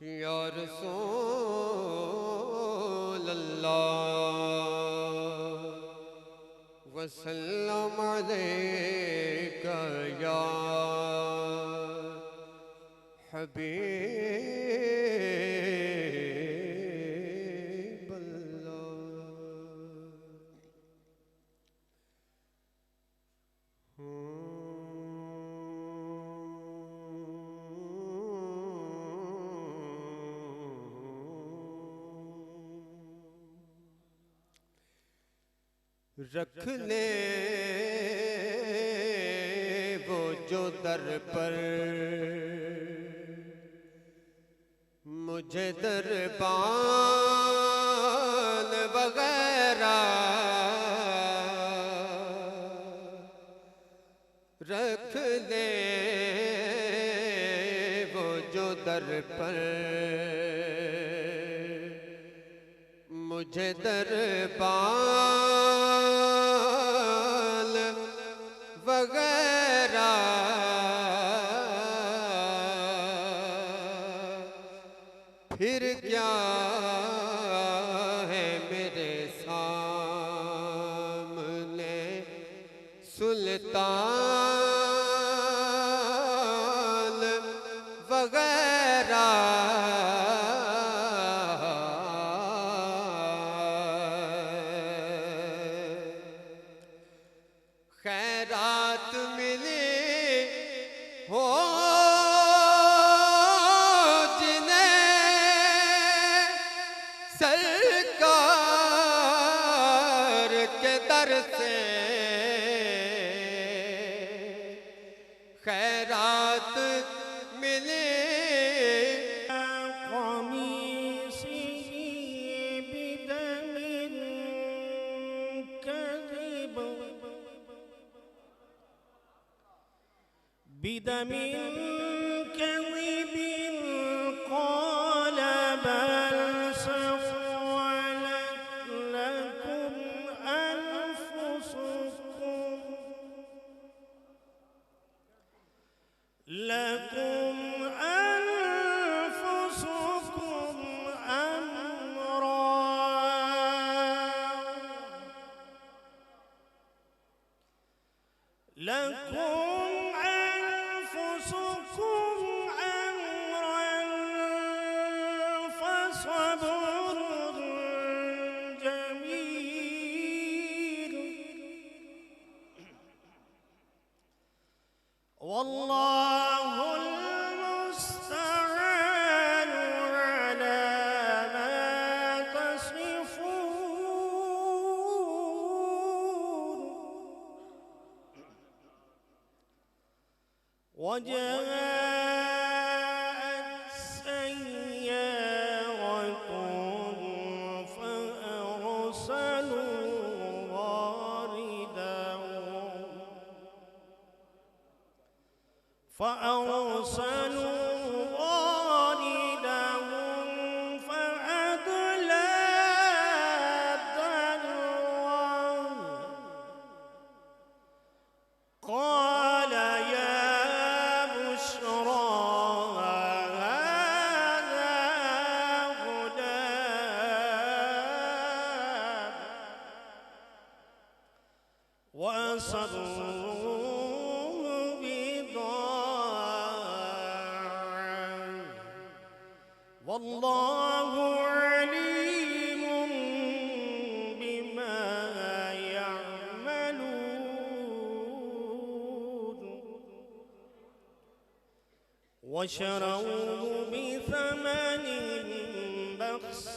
یا رسول اللہ وسلم علیک یا حبیب رکھ لے وہ جو در پر مجھے دربان وغیرہ رکھ لے وہ جو در پر مجھے دربان وغیرہ پھر کیا ہے میرے سامنے سلطان وغیرہ خیرات ملی ہو جنہیں سرکار کے در سے خیرات ملی بدم كذب قال بل سولت لكم أنفسكم أمرا فصبر جميل والله المستعان على ما تصفون وجاءت سيارة فأرسلوا واردهم فأدلى دلوه قال يا بشرى هذا غلام وأسروه بضاعة والله عليم بما يعملون وشروه بثمن بخس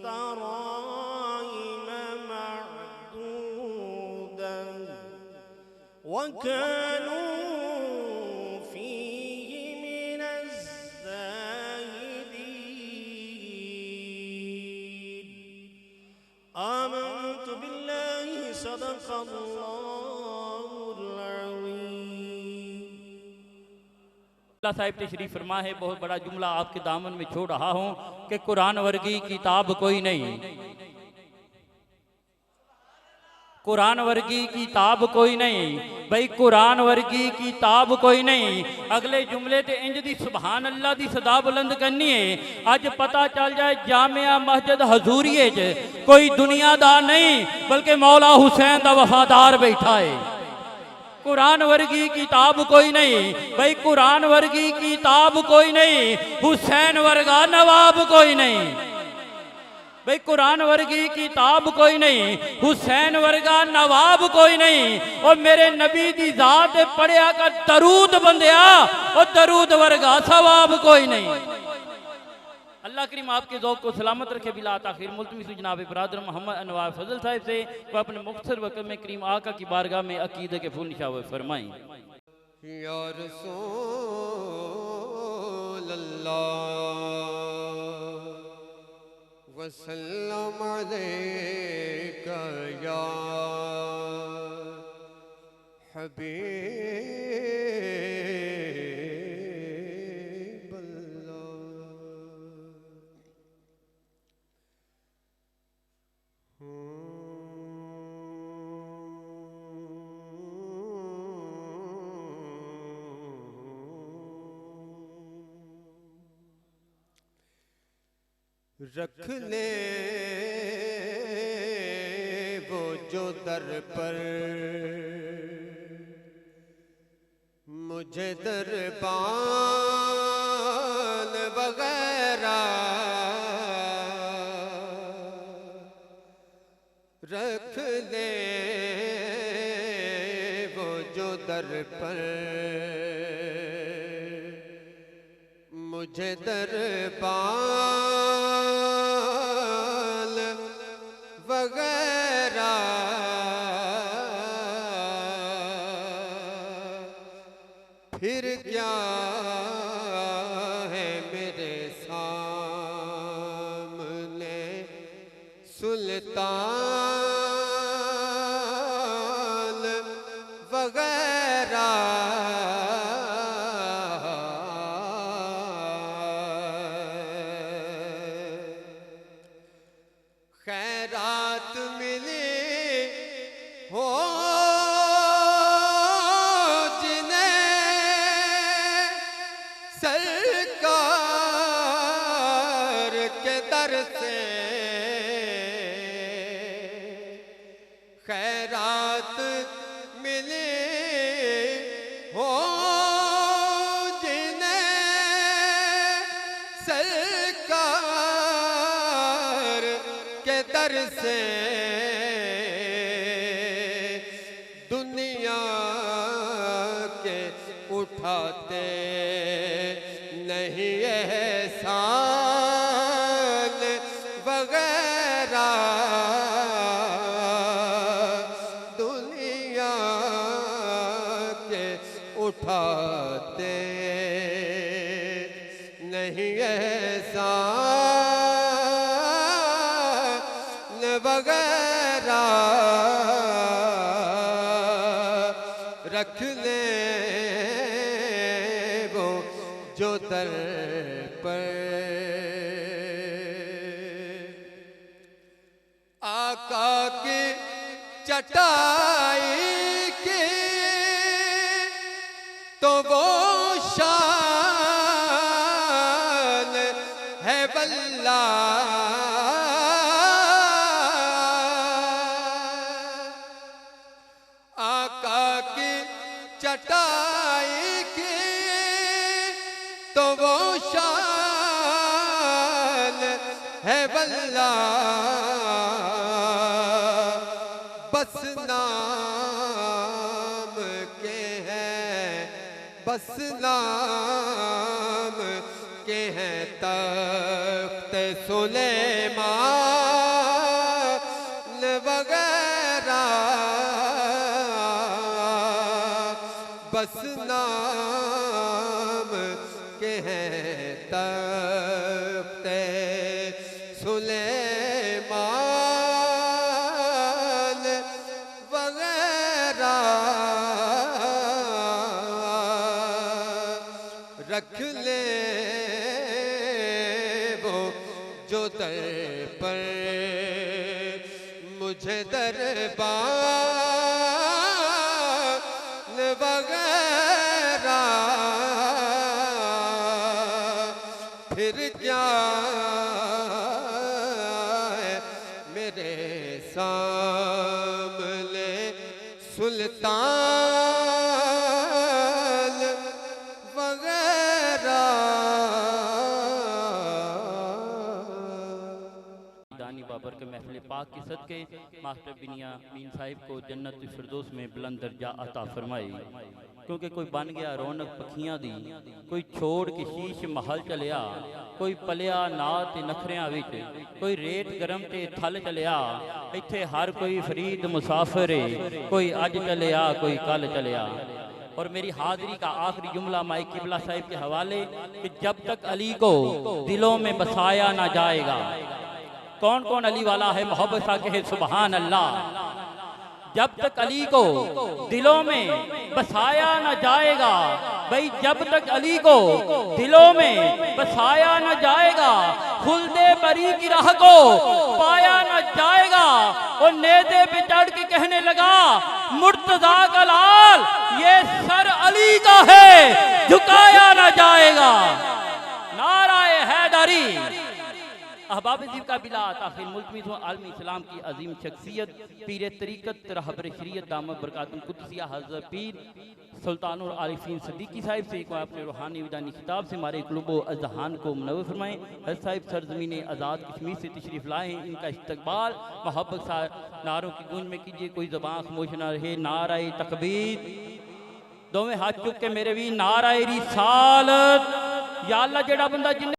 دراهم معدودة وكانوا فيه من الزاهدين آمنت بالله صدق الله العظيم اللہ صاحب تشریف فرما ہے بہت بڑا جملہ آپ کے دامن میں چھوڑ رہا ہوں کہ قرآن ورگی کتاب کوئی نہیں قرآن ورگی کتاب کوئی نہیں بھئی، قرآن ورگی کتاب کوئی نہیں۔ اگلے جملے تے انج دی سبحان اللہ دی صدا بلند کرنی ہے۔ آج پتہ چل جائے جامعہ مسجد حضوریے کوئی دنیا دا نہیں بلکہ مولا حسین دا وفادار بیٹھا ہے۔ قرآن ورگی کتاب کوئی نہیں بھئی، قرآن ورگی کتاب کوئی نہیں، حسین ورگا نواب کوئی نہیں۔ بھئی قرآن ورگی کتاب کوئی نہیں، حسین ورگا نواب کوئی نہیں۔ اور میرے نبی دی ذات پڑھیا کا درود بندیا، اور درود ورگا ثواب کوئی نہیں۔ اللہ کریم آپ کے ذوق کو سلامت رکھے، بلا تاخیر ملتمس جناب برادر محمد انوار فضل صاحب سے وہ اپنے مختصر وقت میں کریم آقا کی بارگاہ میں عقیدہ کے پھول نشاور فرمائیں۔ یا رسول اللہ وسلم علیکہ یا حبیب اللہ۔ رکھ لے وہ جو در پر مجھے دربان وغیرہ، رکھ لے وہ جو در پر مجھے دربان وغیرہ، پھر کیا ہے میرے سامنے سلطان وغیرہ۔ خیرات ملی ہو جنہیں سرکار کے در سے، خیرات ملی ہو جنہیں سرکار کے در سے، دنیا کے اٹھاتے نہیں احسان وغیرہ، دنیا کے اٹھاتے نہیں احسان وغیرہ، رکھ لے وہ جو در پر آقا کی چٹائی کی تو وہ شان ہے واللہ، آقا کی چٹائی کی تو وہ شان ہے واللہ، بس نام کے ہیں، بس نام کے ہیں تخت سلیمان وغیرہ، بس نام کے ہیں تخت سلیمان وغیرہ، رکھ لے وہ جو در پر مجھے دربان وغیرہ پھر جائے میرے سامنے سلطان وغیرہ۔ دانی بابر کے محفل پاک کی صدقے ماسٹر بنیامین صاحب کو جنت الفردوس میں بلند درجہ عطا فرمائی، کیونکہ کوئی بن گیا رونق پکھیاں دی، کوئی چھوڑ کے شیش محل چلیا، کوئی پلیا نات تے نخریاں وچ، کوئی ریت گرم تے تھل چلیا، ایتھے ہر کوئی فرید مسافر ہے، کوئی اج چلیا کوئی کل چلیا۔ اور میری حاضری کا آخری جملہ مائی قبلہ صاحب کے حوالے کہ جب تک علی کو دلوں میں بسایا نہ جائے گا، کون کون علی والا ہے محبت سا کہے سبحان اللہ، جب تک علی کو دلوں میں بسایا نہ جائے گا، بھئی جب تک علی کو دلوں میں بسایا نہ جائے گا، خلد بری کی راہ کو پایا نہ جائے گا۔ اور نیزے پہ چڑھ کے کہنے لگا مرتضیٰ کا لال یہ سر علی کا ہے، جھکایا نہ جائے گا۔ نعرہ حیدری۔ احباب عزیز کا بلا تاخیر ملتمس ہوں عالم اسلام کی عظیم شخصیت پیر طریقت رہبر شریعت دامت برکاتہ القدسیہ حضرت پیر سلطان العارفین صدیقی صاحب سے کو اپنے روحانی ودانی خطاب سے ہمارے قلوب و اذہان کو منور فرمائیں۔ حضرت صاحب سرزمین آزاد کشمیر سے تشریف لائے ہیں، ان کا استقبال محبت نعروں کی گونج میں کیجئے، کوئی زبان خاموش نہ رہے۔ نعرہ تکبیر، دوویں ہاتھ چک کے میرے بھی نعرہ رسالت، یا اللہ جڑا بندہ جن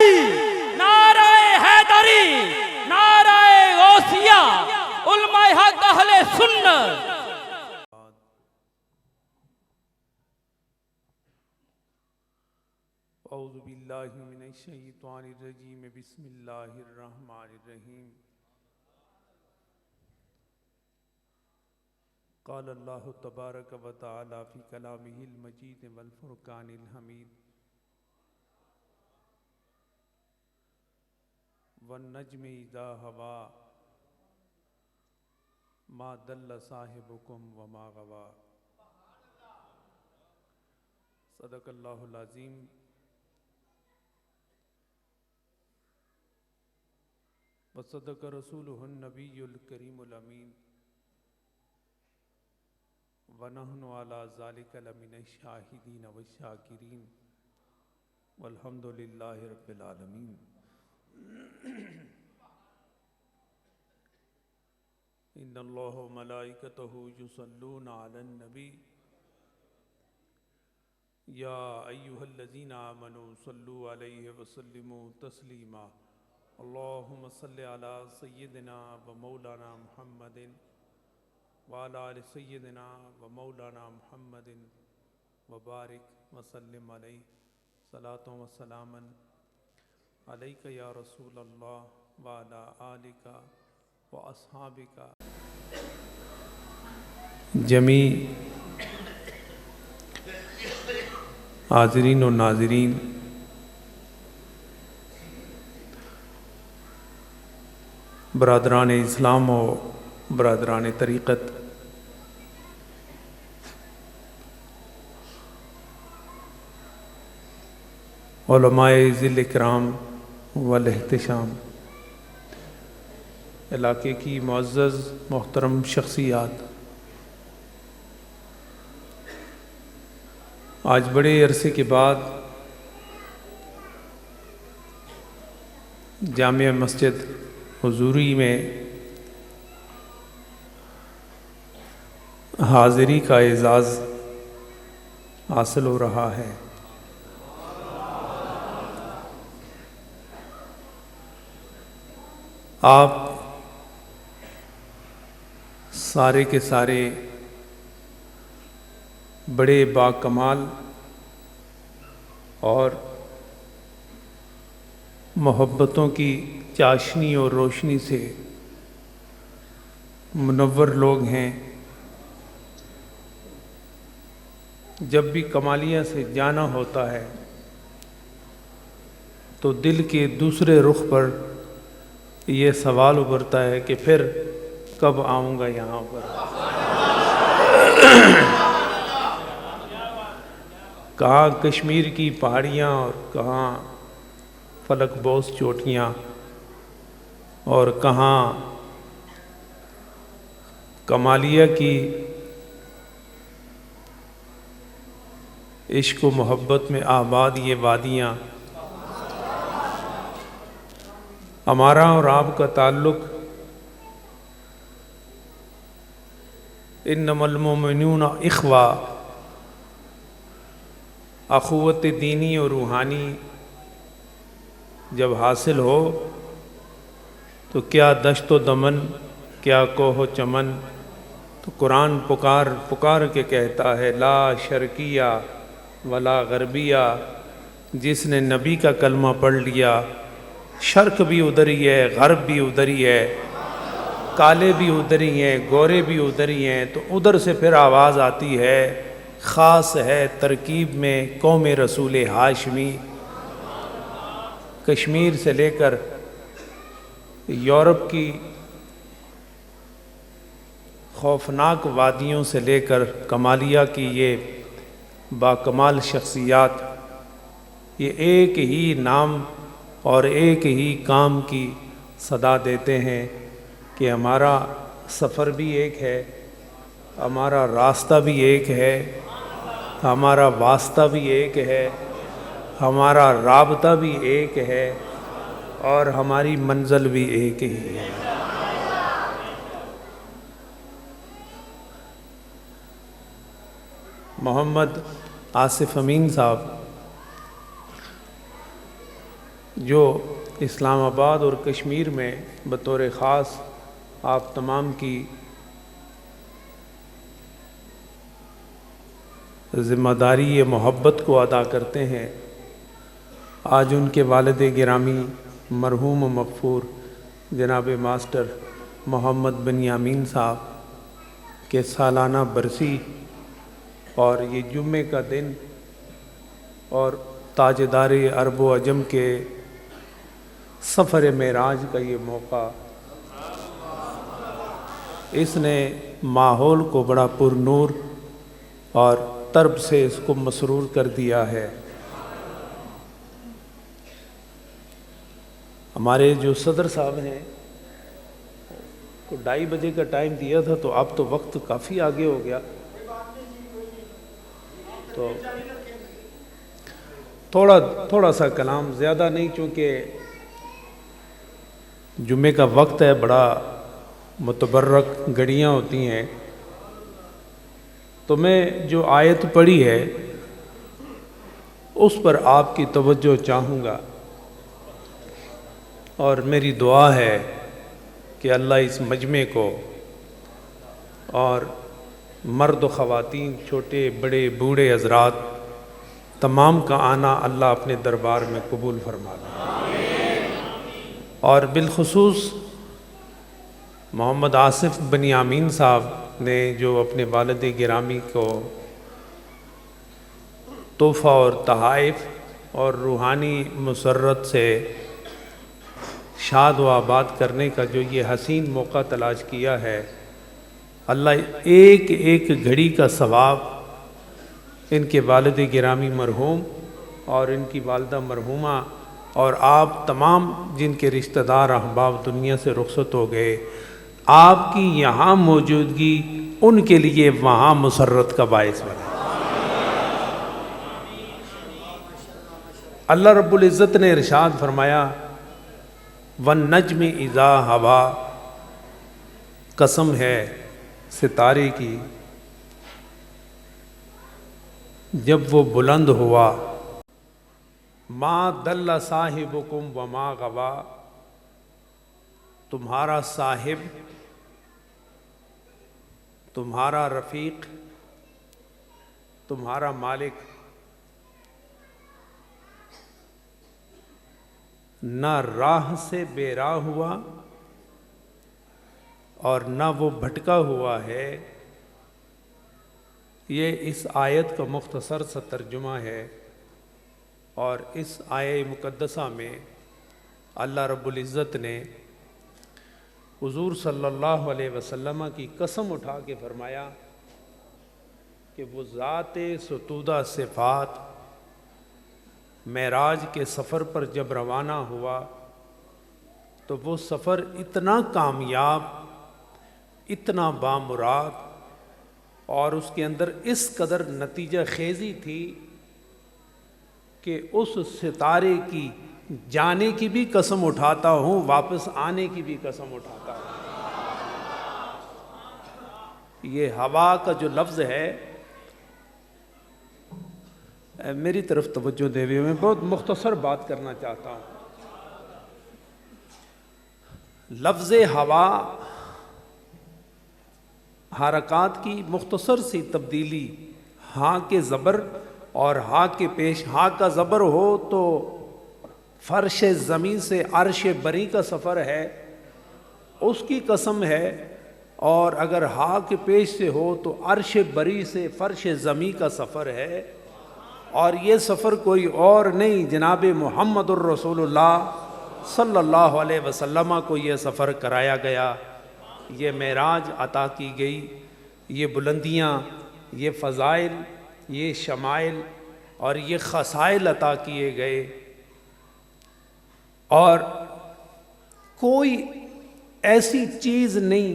نعرہ حیدری، نعرہ غوثیہ، علماء حق اہل سنت۔ اعوذ باللہ من الشیطان الرجیم، بسم اللہ الرحمن الرحیم۔ قال اللہ تبارک و تعالی فی کلامہ المجید والفرقان الحمید، والنجم اذا ہوا ما دل صاحبکم وما غوا۔ صدق اللہ العظیم۔ وصدق رسولہ النبی الکریم الامین، ونحن علی ذالک لمن الشاہدین والشاکرین، والحمد للہ رب العالمین۔ ان اللہ و ملائکتہ یصلون علی النبی یا ایہا الذین آمنوا صلوا علیہ وسلموا تسلیما۔ اللہم صلی علی سیدنا و مولانا محمد وعلی آل سیدنا و مولانا محمد وبارک وسلم علیہ، صلاۃ و سلاما علیک یا رسول اللہ وعلی آلک و اصحابک۔ جمیع حاضرین و ناظرین، برادران اسلام و برادران طریقت، علماء ذی الاکرام والاحتشام، علاقے کی معزز محترم شخصیات، آج بڑے عرصے کے بعد جامع مسجد حضوری میں حاضری کا اعزاز حاصل ہو رہا ہے۔ آپ سارے کے سارے بڑے باکمال اور محبتوں کی چاشنی اور روشنی سے منور لوگ ہیں۔ جب بھی کمالیہ سے جانا ہوتا ہے تو دل کے دوسرے رخ پر یہ سوال ابھرتا ہے کہ پھر کب آؤں گا یہاں پر. کہاں کشمیر کی پہاڑیاں اور کہاں فلک بوس چوٹیاں اور کہاں کمالیہ کی عشق و محبت میں آباد یہ وادیاں. ہمارا اور آپ کا تعلق انما المؤمنون اخوہ، اخوت دینی اور روحانی جب حاصل ہو تو کیا دشت و دمن، کیا کوہ و چمن. تو قرآن پکار کے کہتا ہے لا شرقیہ ولا غربیہ. جس نے نبی کا کلمہ پڑھ لیا، شرق بھی ادھر ہی ہے، غرب بھی ادھر ہی ہے، کالے بھی ادھر ہی ہیں، گورے بھی ادھر ہی ہیں. تو ادھر سے پھر آواز آتی ہے، خاص ہے ترکیب میں قوم رسول ہاشمی. کشمیر سے لے کر یورپ کی خوفناک وادیوں سے لے کر کمالیہ کی یہ باکمال شخصیات، یہ ایک ہی نام اور ایک ہی کام کی صدا دیتے ہیں کہ ہمارا سفر بھی ایک ہے، ہمارا راستہ بھی ایک ہے، ہمارا واسطہ بھی ایک ہے، ہمارا رابطہ بھی ایک ہے اور ہماری منزل بھی ایک ہی ہے. محمد آصف امین صاحب جو اسلام آباد اور کشمیر میں بطور خاص آپ تمام کی ذمہ داری محبت کو ادا کرتے ہیں، آج ان کے والد گرامی مرحوم و مغفور جناب ماسٹر محمد بنیامین صاحب کے سالانہ برسی اور یہ جمعے کا دن اور تاجدار عرب و عجم کے سفر معراج کا یہ موقع، اس نے ماحول کو بڑا پر نور اور طرب سے اس کو مسرور کر دیا ہے. ہمارے جو صدر صاحب ہیں کو 2:30 بجے کا ٹائم دیا تھا، تو اب تو وقت کافی آگے ہو گیا، تو تھوڑا سا کلام، زیادہ نہیں، چونکہ جمعے کا وقت ہے، بڑا متبرک گھڑیاں ہوتی ہیں. تو میں جو آیت پڑھی ہے اس پر آپ کی توجہ چاہوں گا، اور میری دعا ہے کہ اللہ اس مجمع کو اور مرد و خواتین، چھوٹے بڑے بوڑھے حضرات تمام کا آنا اللہ اپنے دربار میں قبول فرما لے. اور بالخصوص محمد آصف بنیامین صاحب نے جو اپنے والد گرامی کو تحفہ اور تحائف اور روحانی مسرت سے شاد و آباد کرنے کا جو یہ حسین موقع تلاش کیا ہے، اللہ ایک ایک گھڑی کا ثواب ان کے والد گرامی مرحوم اور ان کی والدہ مرحومہ اور آپ تمام جن کے رشتہ دار احباب دنیا سے رخصت ہو گئے، آپ کی یہاں موجودگی ان کے لیے وہاں مسرت کا باعث بنے. اللہ رب العزت نے ارشاد فرمایا وَالنَّجْمِ اِذَا هَوَا، قسم ہے ستارے کی جب وہ بلند ہوا، ما دل صاحبکم وما غوا، تمہارا صاحب، تمہارا رفیق، تمہارا مالک نہ راہ سے بے راہ ہوا اور نہ وہ بھٹکا ہوا ہے. یہ اس آیت کا مختصر سا ترجمہ ہے، اور اس آیہ مقدسہ میں اللہ رب العزت نے حضور صلی اللہ علیہ وسلم کی قسم اٹھا کے فرمایا کہ وہ ذات ستودہ صفات معراج کے سفر پر جب روانہ ہوا تو وہ سفر اتنا کامیاب، اتنا بامراد، اور اس کے اندر اس قدر نتیجہ خیزی تھی کہ اس ستارے کی جانے کی بھی قسم اٹھاتا ہوں، واپس آنے کی بھی قسم اٹھاتا ہوں۔ یہ ہوا کا جو لفظ ہے، میری طرف توجہ دے ہوئے میں بہت مختصر بات کرنا چاہتا ہوں۔ لفظ ہوا حرکات کی مختصر سی تبدیلی، ہاں کے زبر اور ہاں کے پیش، ہاں کا زبر ہو تو فرش زمین سے عرش بری کا سفر ہے، اس کی قسم ہے، اور اگر ہاں کے پیش سے ہو تو عرش بری سے فرش زمین کا سفر ہے، اور یہ سفر کوئی اور نہیں، جناب محمد الرسول اللہ صلی اللہ علیہ وسلم کو یہ سفر کرایا گیا، یہ معراج عطا کی گئی، یہ بلندیاں، یہ فضائل، یہ شمائل اور یہ خصائل عطا کیے گئے، اور کوئی ایسی چیز نہیں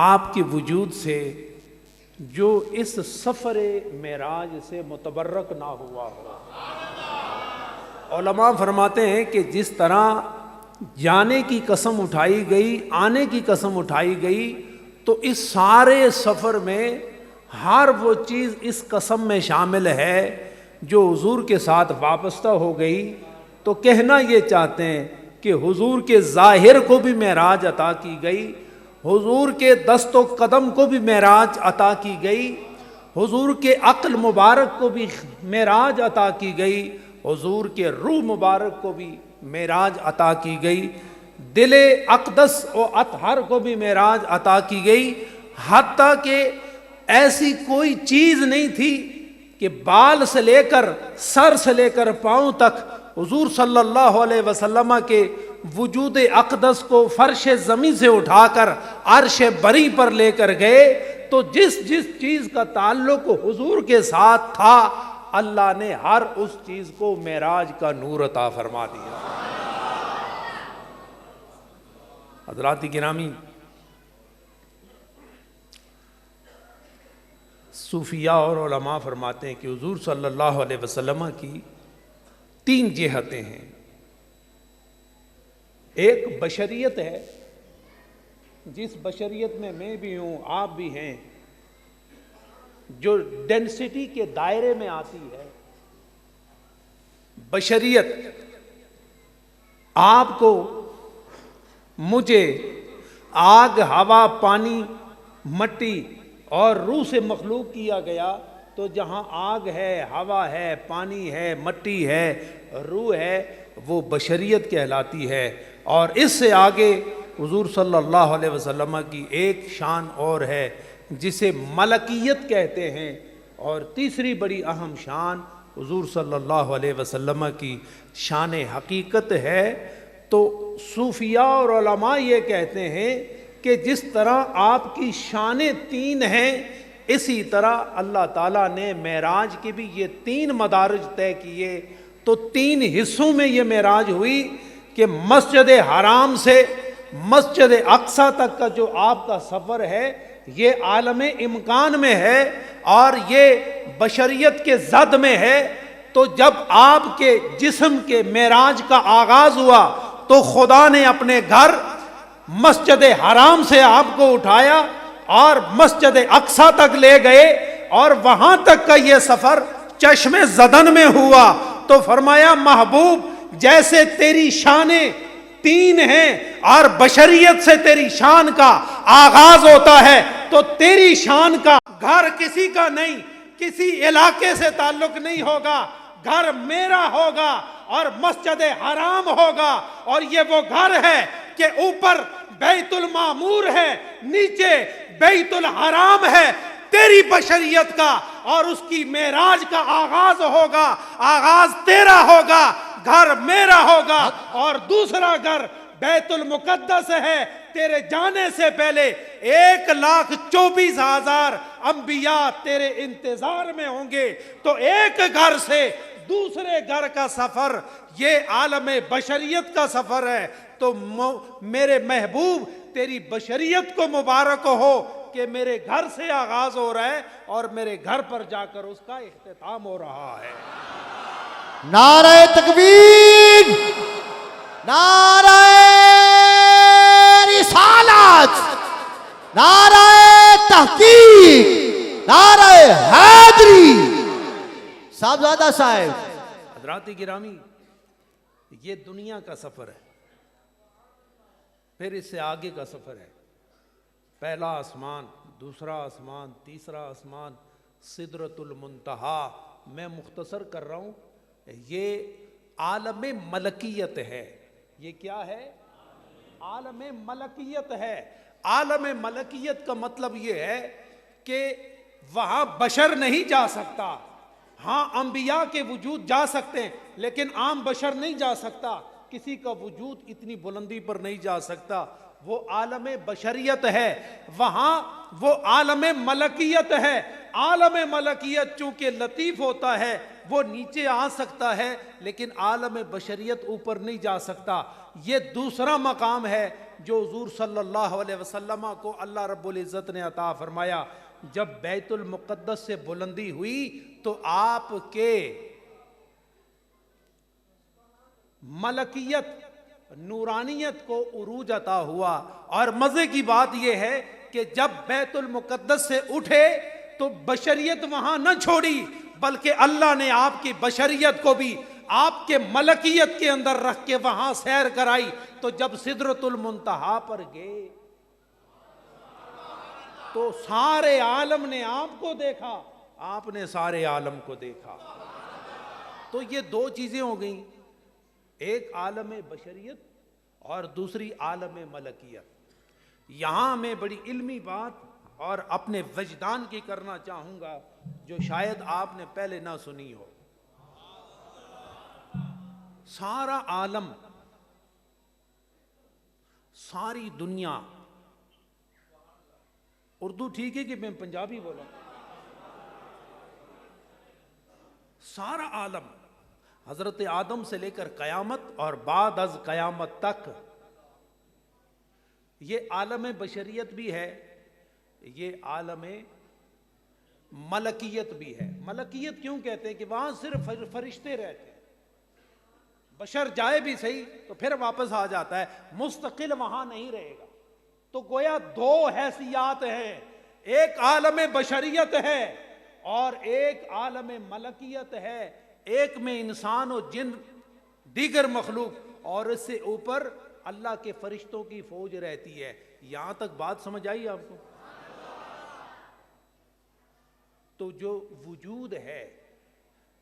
آپ کے وجود سے جو اس سفر معراج سے متبرک نہ ہوا ہو۔ علماء فرماتے ہیں کہ جس طرح جانے کی قسم اٹھائی گئی، آنے کی قسم اٹھائی گئی، تو اس سارے سفر میں ہر وہ چیز اس قسم میں شامل ہے جو حضور کے ساتھ وابستہ ہو گئی۔ تو کہنا یہ چاہتے ہیں کہ حضور کے ظاہر کو بھی معراج عطا کی گئی، حضور کے دست و قدم کو بھی معراج عطا کی گئی، حضور کے عقل مبارک کو بھی معراج عطا کی گئی، حضور کے روح مبارک کو بھی معراج عطا کی گئی، دل اقدس و اطہر کو بھی معراج عطا کی گئی، حتیٰ کہ ایسی کوئی چیز نہیں تھی کہ بال سے لے کر، سر سے لے کر پاؤں تک حضور صلی اللہ علیہ وسلم کے وجود اقدس کو فرش زمین سے اٹھا کر عرش بری پر لے کر گئے، تو جس جس چیز کا تعلق حضور کے ساتھ تھا، اللہ نے ہر اس چیز کو معراج کا نور عطا فرما دیا۔ حضرات گرامی، صوفیاء اور علماء فرماتے ہیں کہ حضور صلی اللہ علیہ وسلم کی 3 جہتیں ہیں۔ ایک بشریت ہے، جس بشریت میں میں بھی ہوں، آپ بھی ہیں، جو ڈینسٹی کے دائرے میں آتی ہے۔ بشریت آپ کو، مجھے آگ، ہوا، پانی، مٹی اور روح سے مخلوق کیا گیا، تو جہاں آگ ہے، ہوا ہے، پانی ہے، مٹی ہے، روح ہے، وہ بشریت کہلاتی ہے۔ اور اس سے آگے حضور صلی اللہ علیہ وسلم کی ایک شان اور ہے جسے ملکیت کہتے ہیں، اور تیسری بڑی اہم شان حضور صلی اللہ علیہ وسلم کی شان حقیقت ہے۔ تو صوفیاء اور علماء یہ کہتے ہیں کہ جس طرح آپ کی شانیں 3 ہیں، اسی طرح اللہ تعالیٰ نے معراج کے بھی یہ 3 مدارج طے کیے۔ تو 3 حصوں میں یہ معراج ہوئی کہ مسجد حرام سے مسجد اقصی تک کا جو آپ کا سفر ہے، یہ عالم امکان میں ہے اور یہ بشریت کے زد میں ہے۔ تو جب آپ کے جسم کے معراج کا آغاز ہوا تو خدا نے اپنے گھر مسجد حرام سے آپ کو اٹھایا اور مسجد اقصی تک لے گئے، اور وہاں تک کا یہ سفر چشم زدن میں ہوا۔ تو فرمایا محبوب، جیسے تیری شانیں 3 ہیں اور بشریت سے تیری شان کا آغاز ہوتا ہے، تو تیری شان کا گھر کسی کا نہیں، کسی علاقے سے تعلق نہیں ہوگا، گھر میرا ہوگا اور مسجد حرام ہوگا۔ اور یہ وہ گھر ہے کہ اوپر بیت المعمور ہے، نیچے بیت الحرام ہے۔ تیری بشریت کا اور اس کی معراج کا آغاز ہوگا، آغاز تیرا ہوگا، گھر میرا ہوگا، اور دوسرا گھر بیت المقدس ہے، تیرے جانے سے پہلے 1,24,000 انبیاء تیرے انتظار میں ہوں گے. تو ایک گھر سے دوسرے گھر کا سفر یہ عالم بشریت کا سفر ہے. تو میرے محبوب تیری بشریت کو مبارک ہو کہ میرے گھر سے آغاز ہو رہا ہے اور میرے گھر پر جا کر اس کا اختتام ہو رہا ہے. نعرہ تکبیر، نعرہ رسالت، نعرہ تحقیق، نعرہ حیدری. صاحبزادہ صاحب. حضرات گرامی، یہ دنیا کا سفر ہے، پھر اس سے آگے کا سفر ہے. پہلا آسمان، دوسرا آسمان، تیسرا آسمان، سدرۃ المنتہا. میں مختصر کر رہا ہوں. یہ عالم ملکیت ہے. یہ کیا ہے؟ عالم ملکیت ہے. عالم ملکیت کا مطلب یہ ہے کہ وہاں بشر نہیں جا سکتا. ہاں انبیاء کے وجود جا سکتے ہیں لیکن عام بشر نہیں جا سکتا. کسی کا وجود اتنی بلندی پر نہیں جا سکتا. وہ عالم بشریت ہے. وہاں وہ عالم ملکیت ہے. عالم ملکیت چونکہ لطیف ہوتا ہے وہ نیچے آ سکتا ہے لیکن عالم بشریت اوپر نہیں جا سکتا. یہ دوسرا مقام ہے جو حضور صلی اللہ علیہ وسلم کو اللہ رب العزت نے عطا فرمایا. جب بیت المقدس سے بلندی ہوئی تو آپ کے ملکیت، نورانیت کو عروج عطا ہوا. اور مزے کی بات یہ ہے کہ جب بیت المقدس سے اٹھے تو بشریت وہاں نہ چھوڑی بلکہ اللہ نے آپ کی بشریت کو بھی آپ کے ملکیت کے اندر رکھ کے وہاں سیر کرائی. تو جب سدرۃ المنتہا پر گئے تو سارے عالم نے آپ کو دیکھا، آپ نے سارے عالم کو دیکھا. تو یہ دو چیزیں ہو گئیں، ایک عالم بشریت اور دوسری عالم ملکیت. یہاں میں بڑی علمی بات اور اپنے وجدان کی کرنا چاہوں گا جو شاید آپ نے پہلے نہ سنی ہو. سارا عالم، ساری دنیا، اردو ٹھیک ہے کہ میں پنجابی بولا، سارا عالم حضرت آدم سے لے کر قیامت اور بعد از قیامت تک یہ عالم بشریت بھی ہے، یہ عالم ملکیت بھی ہے. ملکیت کیوں کہتے ہیں کہ وہاں صرف فرشتے رہتے ہیں. بشر جائے بھی صحیح تو پھر واپس آ جاتا ہے، مستقل وہاں نہیں رہے گا. تو گویا دو حیثیات ہیں، ایک عالم بشریت ہے اور ایک عالم ملکیت ہے. ایک میں انسان و جن دیگر مخلوق اور اس سے اوپر اللہ کے فرشتوں کی فوج رہتی ہے. یہاں تک بات سمجھ آئی آپ کو؟ تو جو وجود ہے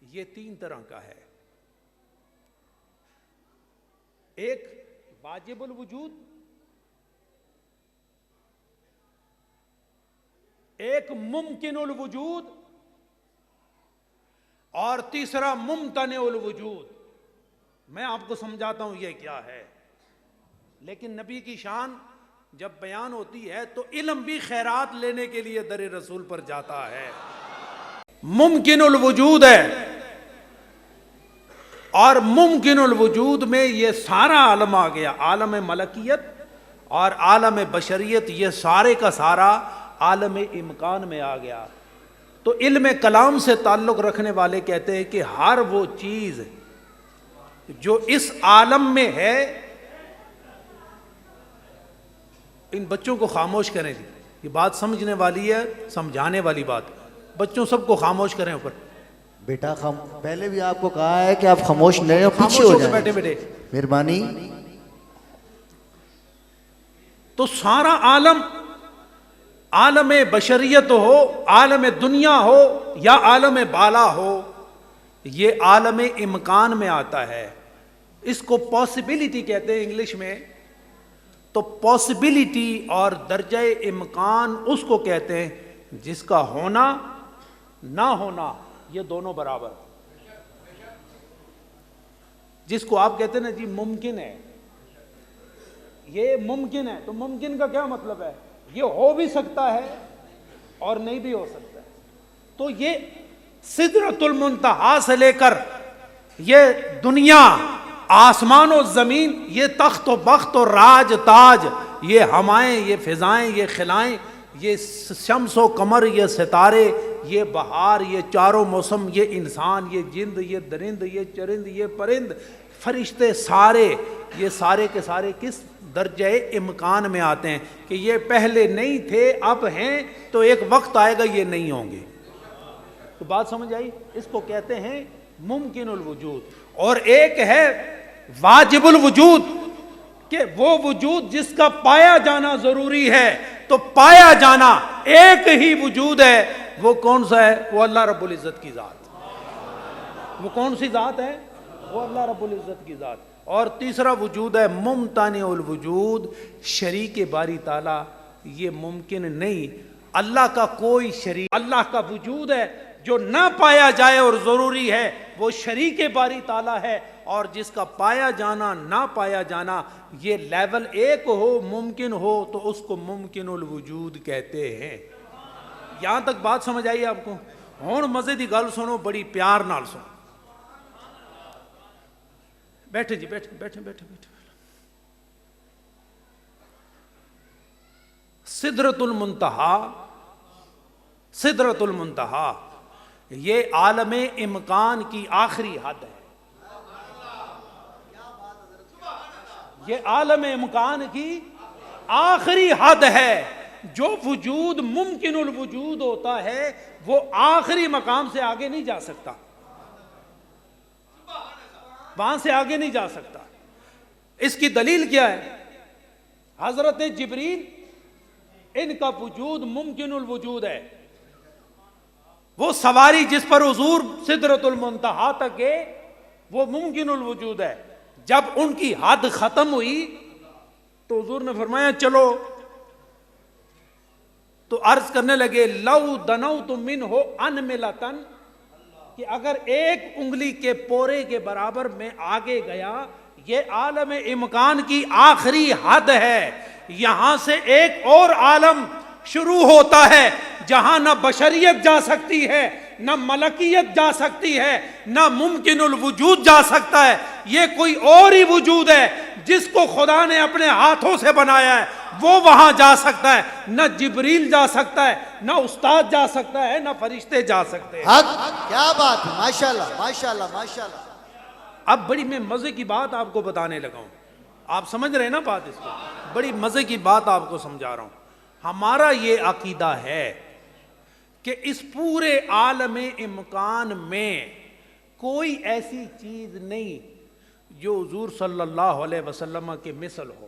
یہ تین طرح کا ہے. ایک واجب الوجود، ایک ممکن الوجود اور تیسرا ممتنع الوجود. میں آپ کو سمجھاتا ہوں یہ کیا ہے. لیکن نبی کی شان جب بیان ہوتی ہے تو علم بھی خیرات لینے کے لیے در رسول پر جاتا ہے. ممکن الوجود ہے اور ممکن الوجود میں یہ سارا عالم آ گیا. عالم ملکیت اور عالم بشریت یہ سارے کا سارا عالم امکان میں آ گیا. تو علم کلام سے تعلق رکھنے والے کہتے ہیں کہ ہر وہ چیز جو اس عالم میں ہے، ان بچوں کو خاموش کریں. یہ بات سمجھنے والی ہے، سمجھانے والی بات. بچوں سب کو خاموش کریں اوپر. بیٹا پہلے بھی آپ کو کہا ہے کہ آپ خاموش نہیں ہو، پیچھے ہو جائیں. بیٹھے بیٹھے مہربانی. تو سارا عالم، عالم بشریت ہو، عالم دنیا ہو یا عالم بالا ہو، یہ عالم امکان میں آتا ہے. اس کو پاسبلٹی کہتے ہیں انگلش میں. تو پاسبلٹی اور درجہ امکان اس کو کہتے ہیں جس کا ہونا نہ ہونا یہ دونوں برابر. جس کو آپ کہتے ہیں نا جی ممکن ہے، یہ ممکن ہے، تو ممکن کا کیا مطلب ہے؟ یہ ہو بھی سکتا ہے اور نہیں بھی ہو سکتا ہے. تو یہ سدرۃ المنتہا سے لے کر یہ دنیا، آسمان و زمین، یہ تخت و بخت و راج تاج، یہ ہوائیں، یہ فضائیں، یہ خلائیں، یہ شمس و قمر، یہ ستارے، یہ بہار، یہ چاروں موسم، یہ انسان، یہ جند، یہ درند، یہ چرند، یہ پرند، فرشتے سارے، یہ سارے کے سارے کس درجہ امکان میں آتے ہیں کہ یہ پہلے نہیں تھے اب ہیں، تو ایک وقت آئے گا یہ نہیں ہوں گے. تو بات سمجھ آئی؟ اس کو کہتے ہیں ممکن الوجود. اور ایک ہے واجب الوجود، کہ وہ وجود جس کا پایا جانا ضروری ہے. تو پایا جانا ایک ہی وجود ہے، وہ کون سا ہے؟ وہ اللہ رب العزت کی ذات. وہ کون سی ذات ہے؟ وہ اللہ رب العزت کی ذات. اور تیسرا وجود ہے ممتنع الوجود، شریک باری تعالیٰ یہ ممکن نہیں. اللہ کا کوئی شریک، اللہ کا وجود ہے جو نہ پایا جائے اور ضروری ہے، وہ شریک باری تعالیٰ ہے. اور جس کا پایا جانا نہ پایا جانا یہ لیول ایک ہو، ممکن ہو، تو اس کو ممکن الوجود کہتے ہیں. یہاں تک بات سمجھ آئی آپ کو؟ ہون مزے دی گل سنو، بڑی پیار نال سنو. بیٹھے جی، بیٹھے بیٹھے بیٹھے بیٹھے. سدرۃ المنتہا، سدرۃ المنتہا یہ عالم امکان کی آخری حد ہے. یہ عالم امکان کی آخری حد ہے. جو وجود ممکن الوجود ہوتا ہے وہ آخری مقام سے آگے نہیں جا سکتا، وہاں سے آگے نہیں جا سکتا. اس کی دلیل کیا ہے؟ حضرت جبریل، ان کا وجود ممکن الوجود ہے. وہ سواری جس پر حضور سدرۃ المنتہا تک گئے وہ ممکن الوجود ہے. جب ان کی حد ختم ہوئی تو حضور نے فرمایا چلو. تو عرض کرنے لگے لو دنوت منہ انملتن، کہ اگر ایک انگلی کے پورے کے برابر میں آگے گیا، یہ عالم امکان کی آخری حد ہے. یہاں سے ایک اور عالم شروع ہوتا ہے جہاں نہ بشریت جا سکتی ہے، نہ ملکیت جا سکتی ہے، نہ ممکن الوجود جا سکتا ہے. یہ کوئی اور ہی وجود ہے جس کو خدا نے اپنے ہاتھوں سے بنایا ہے. وہ وہاں جا سکتا ہے. نہ جبریل جا سکتا ہے، نہ استاد جا سکتا ہے، نہ فرشتے جا سکتے ہیں. حق، کیا بات ہے، ماشاءاللہ ماشاءاللہ ماشاءاللہ. اب بڑی میں مزے کی بات آپ کو بتانے لگا ہوں. آپ سمجھ رہے ہیں نا بات؟ اس کو بڑی مزے کی بات آپ کو سمجھا رہا ہوں. ہمارا یہ عقیدہ ہے کہ اس پورے عالم امکان میں کوئی ایسی چیز نہیں جو حضور صلی اللہ علیہ وسلم کے مثل ہو.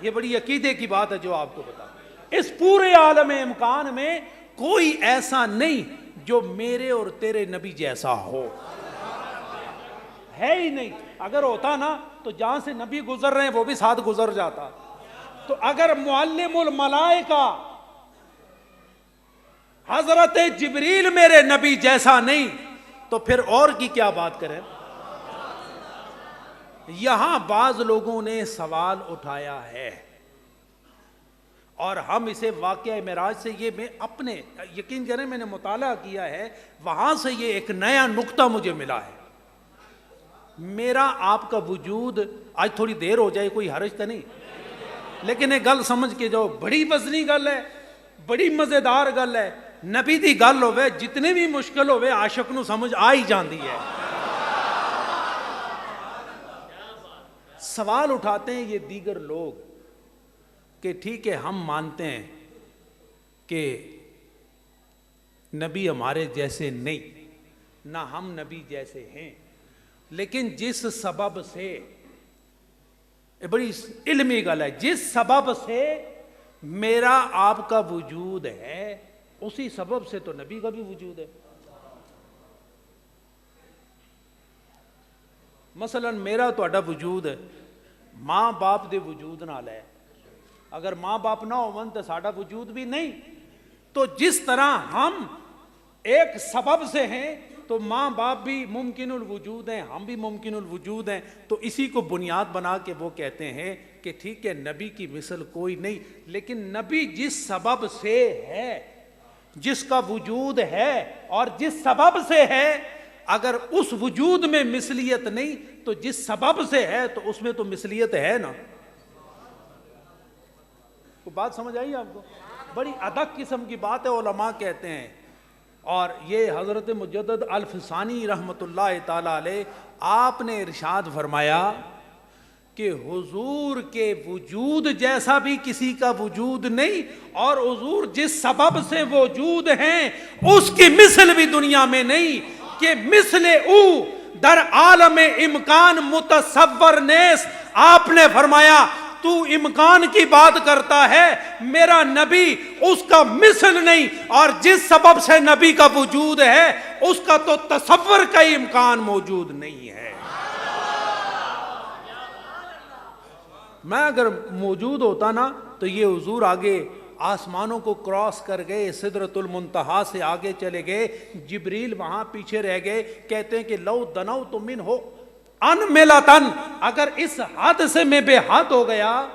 یہ بڑی عقیدے کی بات ہے جو آپ کو بتا. اس پورے عالم امکان میں کوئی ایسا نہیں جو میرے اور تیرے نبی جیسا ہو. ہے ہی نہیں. اگر ہوتا نا تو جہاں سے نبی گزر رہے ہیں وہ بھی ساتھ گزر جاتا. تو اگر معلم الملائکہ حضرت جبریل میرے نبی جیسا نہیں تو پھر اور کی کیا بات کریں. یہاں بعض لوگوں نے سوال اٹھایا ہے اور ہم اسے واقعہ معراج سے، یہ میں اپنے یقین کریں میں نے مطالعہ کیا ہے، وہاں سے یہ ایک نیا نقطہ مجھے ملا ہے. میرا آپ کا وجود آج تھوڑی دیر ہو جائے کوئی حرج تو نہیں، لیکن یہ گل سمجھ کے جاؤ، بڑی وزنی گل ہے، بڑی مزیدار گل ہے. نبی دی گل ہوئے جتنے بھی مشکل ہوئے عاشق نو سمجھ آ ہی جاندی ہے. سوال اٹھاتے ہیں یہ دیگر لوگ کہ ٹھیک ہے ہم مانتے ہیں کہ نبی ہمارے جیسے نہیں، نہ ہم نبی جیسے ہیں، لیکن جس سبب سے، بڑی علمی گل ہے، جس سبب سے میرا آپ کا وجود ہے اسی سبب سے تو نبی کا بھی وجود ہے. مثلا میرا تہاڈا وجود ماں باپ دے وجود نال ہے. اگر ماں باپ نہ ہون تو ساڈا وجود بھی نہیں. تو جس طرح ہم ایک سبب سے ہیں تو ماں باپ بھی ممکن الوجود ہیں، ہم بھی ممکن الوجود ہیں. تو اسی کو بنیاد بنا کے وہ کہتے ہیں کہ ٹھیک ہے نبی کی مثل کوئی نہیں، لیکن نبی جس سبب سے ہے، جس کا وجود ہے اور جس سبب سے ہے، اگر اس وجود میں مثلیت نہیں تو جس سبب سے ہے تو اس میں تو مثلیت ہے نا. تو بات سمجھ آئی آپ کو؟ بڑی ادق قسم کی بات ہے. علماء کہتے ہیں، اور یہ حضرت مجدد الفسانی رحمۃ اللہ تعالی علیہ آپ نے ارشاد فرمایا کہ حضور کے وجود جیسا بھی کسی کا وجود نہیں، اور حضور جس سبب سے وجود ہیں اس کی مثل بھی دنیا میں نہیں، کہ مثل او در عالم امکان متصور نیس. آپ نے فرمایا تو امکان کی بات کرتا ہے، میرا نبی اس کا مثل نہیں، اور جس سبب سے نبی کا وجود ہے اس کا تو تصور کا امکان موجود نہیں ہے. میں اگر موجود ہوتا نا تو یہ حضور آگے آسمانوں کو کراس کر گئے، سدرۃ المنتہا سے آگے چلے گئے، جبریل وہاں پیچھے رہ گئے. کہتے ہیں کہ لو دنوت منہ ان ملتن، اگر اس حد سے میں بے حد ہو گیا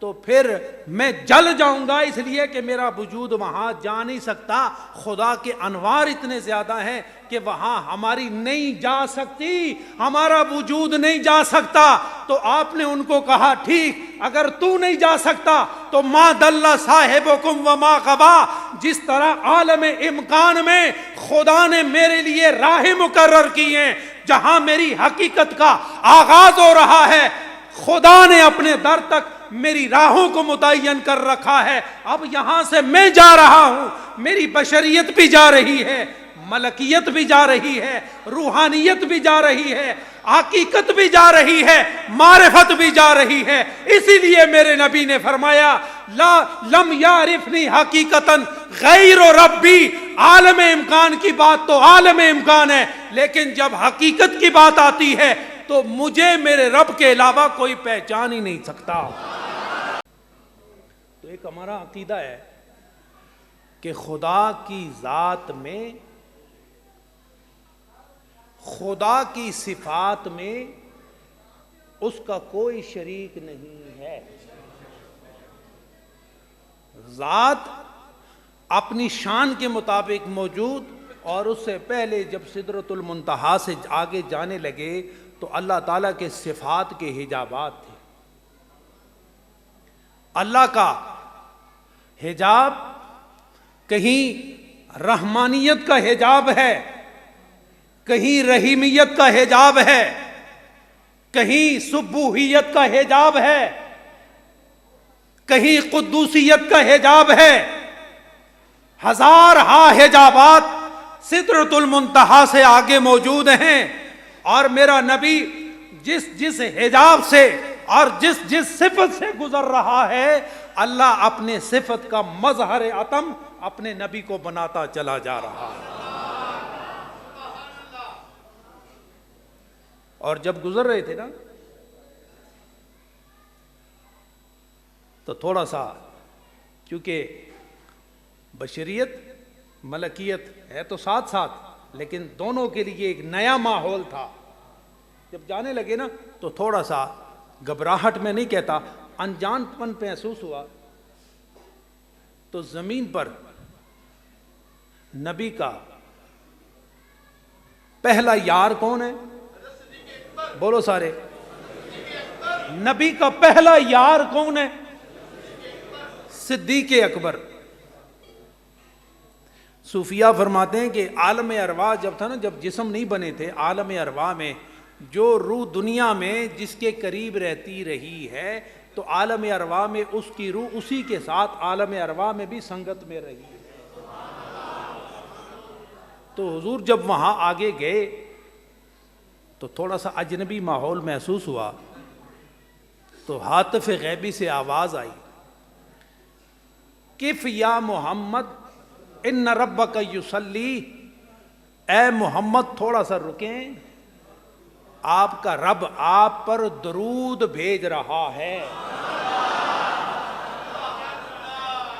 تو پھر میں جل جاؤں گا، اس لیے کہ میرا وجود وہاں جا نہیں سکتا. خدا کے انوار اتنے زیادہ ہیں کہ وہاں ہماری نہیں جا سکتی، ہمارا وجود نہیں جا سکتا. تو آپ نے ان کو کہا ٹھیک، اگر تو نہیں جا سکتا تو ما دل صاحبکم وما غوا. جس طرح عالم امکان میں خدا نے میرے لیے راہ مقرر کی ہیں، جہاں میری حقیقت کا آغاز ہو رہا ہے، خدا نے اپنے در تک میری راہوں کو متعین کر رکھا ہے. اب یہاں سے میں جا رہا ہوں، میری بشریت بھی جا رہی ہے، ملکیت بھی جا رہی ہے، روحانیت بھی جا رہی ہے، حقیقت بھی جا رہی ہے، معرفت بھی جا رہی ہے. اسی لیے میرے نبی نے فرمایا لا لم یعرفنی حقیقتاً غیر ربی. عالم امکان کی بات تو عالم امکان ہے، لیکن جب حقیقت کی بات آتی ہے تو مجھے میرے رب کے علاوہ کوئی پہچان ہی نہیں سکتا. تو ایک ہمارا عقیدہ ہے کہ خدا کی ذات میں، خدا کی صفات میں اس کا کوئی شریک نہیں ہے. ذات اپنی شان کے مطابق موجود، اور اس سے پہلے جب سدرۃ المنتہا سے آگے جانے لگے تو اللہ تعالیٰ کے صفات کے حجابات تھے. اللہ کا حجاب کہیں رحمانیت کا حجاب ہے، کہیں رحیمیت کا حجاب ہے، کہیں سبوحیت کا حجاب ہے، کہیں قدوسیت کا حجاب ہے. ہزارہا حجابات سدرۃ المنتہا سے آگے موجود ہیں، اور میرا نبی جس جس حجاب سے اور جس جس صفت سے گزر رہا ہے، اللہ اپنے صفت کا مظہر عتم اپنے نبی کو بناتا چلا جا رہا ہے. اور جب گزر رہے تھے نا تو تھوڑا سا، کیونکہ بشریت ملکیت ہے تو ساتھ ساتھ، لیکن دونوں کے لیے ایک نیا ماحول تھا. جب جانے لگے نا تو تھوڑا سا گھبراہٹ میں نہیں کہتا، انجان پن محسوس ہوا. تو زمین پر نبی کا پہلا یار کون ہے؟ بولو سارے، نبی کا پہلا یار کون ہے؟ صدیق اکبر. صوفیہ فرماتے ہیں کہ عالم ارواح جب تھا نا، جب جسم نہیں بنے تھے، عالم ارواح میں جو روح دنیا میں جس کے قریب رہتی رہی ہے، تو عالم ارواح میں اس کی روح اسی کے ساتھ عالم ارواح میں بھی سنگت میں رہی. تو حضور جب وہاں آگے گئے تو تھوڑا سا اجنبی ماحول محسوس ہوا. تو ہاتف غیبی سے آواز آئی، کف یا محمد ان ربک یصلی. اے محمد تھوڑا سا رکیں، آپ کا رب آپ پر درود بھیج رہا ہے.